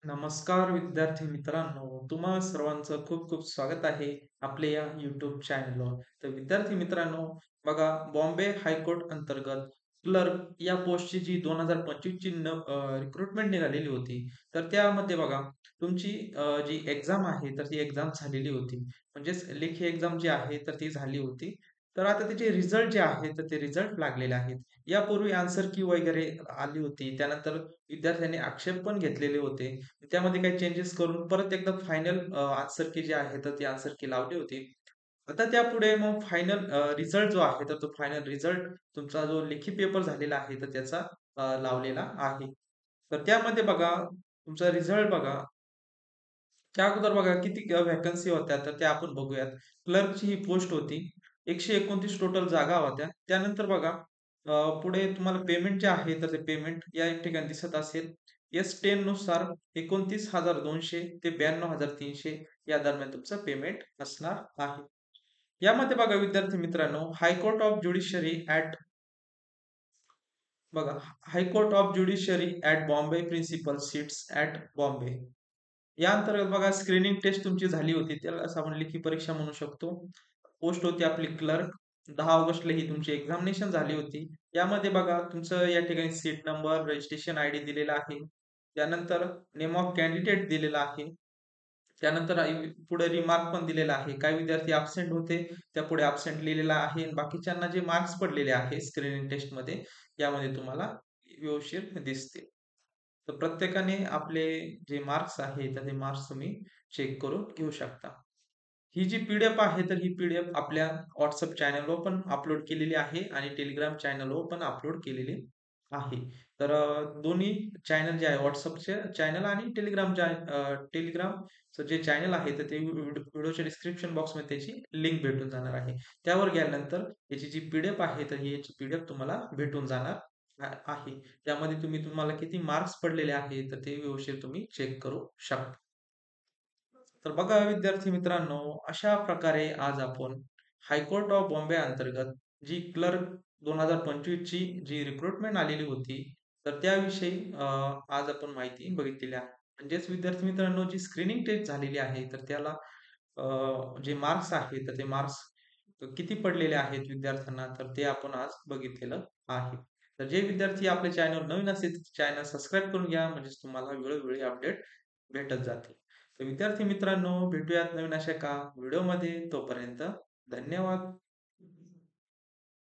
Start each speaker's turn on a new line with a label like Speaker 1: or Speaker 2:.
Speaker 1: नमस्कार विद्यार्थी मित्रांनो, तुम्हा सर्वांचं खूप खूप स्वागत आहे आपल्या या YouTube चॅनलवर. तर विद्यार्थी मित्रांनो, बघा बॉम्बे हायकोर्ट अंतर्गत क्लर्क या पोस्टची जी 2025 ची रिक्रुटमेंट निघालेली होती. तर त्यामध्ये बघा तुमची जी एक्झाम आहे तर ती एक्झाम झालेली होती. म्हणजेच लेखी एक्झाम जी आहे तर ती झाली होती. तर आता त्याचे रिझल्ट जे आहेत तर ते रिझल्ट लागलेले आहेत. यापूर्वी आन्सर की वगैरे आली होती. त्यानंतर विद्यार्थ्यांनी आक्षेप पण घेतलेले होते. त्यामध्ये काही चेंजेस करून परत एकदा फायनल आन्सर की जी आहे तर ती आन्सर की लावली होती. आता त्यापुढे मग फायनल रिझल्ट जो आहे तर तो फायनल रिझल्ट तुमचा जो लेखी पेपर झालेला आहे तर त्याचा लावलेला आहे. तर त्यामध्ये बघा तुमचा रिझल्ट बघा त्या अगोदर बघा किती व्हॅकन्सी होत्या तर त्या आपण बघूयात. क्लर्कची ही पोस्ट होती. 129 टोटल जागा होत्या. त्यानंतर बघा पुढे तुम्हाला पेमेंट जे आहे तर ते पेमेंट या ठिकाणी दिसत असेल. S10 नुसार 29,200 ते 92,300 या दरम्यान तुमचं पेमेंट असणार आहे. यामध्ये बघा विद्यार्थी मित्रांनो, हायकोर्ट ऑफ ज्युडिशियरी ॲट बघा high court of judiciary at Bombay principal seats at Bombay. या अंतर्गत बघा स्क्रीनिंग टेस्ट तुमची झाली होती. त्याला असं आपण लेखी परीक्षा म्हणू शकतो. पोस्ट होती आपली क्लर्क. 10 ऑगस्टला ही तुमची एक्झामिनेशन झाली होती. यामध्ये बघा तुमचं या ठिकाणी सीट नंबर, रजिस्ट्रेशन आयडी दिलेला आहे. त्यानंतर नेम ऑफ कॅन्डिडेट दिलेला आहे. त्यानंतर पुढे रिमार्क पण दिलेला आहे. काही विद्यार्थी अब्सेंट होते, त्यापुढे अब्सेंट लिहिलेला आहे आणि बाकीच्यांना जे मार्क्स पडलेले आहे स्क्रीनिंग टेस्टमध्ये, यामध्ये तुम्हाला व्यवस्थित दिसतील. तर प्रत्येकाने आपले जे मार्क्स आहे, तर ते मार्क्स तुम्ही चेक करून घेऊ शकता. ही जी पी-डी-एफ आहे, तर ही पी-डी-एफ आपल्या WhatsApp चॅनलवर पण अपलोड केलेली आहे आणि Telegram चॅनलवर पण अपलोड केलेली आहे. तर दोन्ही चॅनल जे आहे WhatsAppचे चॅनल आणि Telegramचं जे चॅनल आहे, तर ते व्हिडिओच्या डिस्क्रिप्शन बॉक्समध्ये त्याची लिंक भेटून जाणार आहे. त्यावर गेल्यानंतर याची जी पी-डी-एफ आहे, तर ही याची पी-डी-एफ तुम्हाला भेटून जाणार आहे. त्यामध्ये तुम्हाला किती मार्क्स पडलेले आहेत, तर ते व्यवस्थित तुम्ही चेक करू शकता. तर बघा विद्यार्थी मित्रांनो, अशा प्रकारे आज आपण हायकोर्ट ऑफ बॉम्बे अंतर्गत जी क्लर्क 2025 ची जी रिक्रुटमेंट आलेली होती, तर त्याविषयी आज आपण माहिती बघितलेली आहे. म्हणजेच विद्यार्थी मित्रांनो, जी स्क्रीनिंग टेस्ट झालेली आहे, तर त्याला जे मार्क्स आहेत, तर ते मार्क्स किती पडलेले आहेत विद्यार्थ्यांना, तर ते आपण आज बघितलेलं आहे. तर जे विद्यार्थी आपल्या चॅनलवर नवीन असेल, चॅनल सबस्क्राईब करून घ्या, म्हणजेच तुम्हाला वेळोवेळी अपडेट भेटत जातील. तर विद्यार्थी मित्रांनो, भेटूयात नवीन अशा एका व्हिडिओमध्ये. तोपर्यंत धन्यवाद.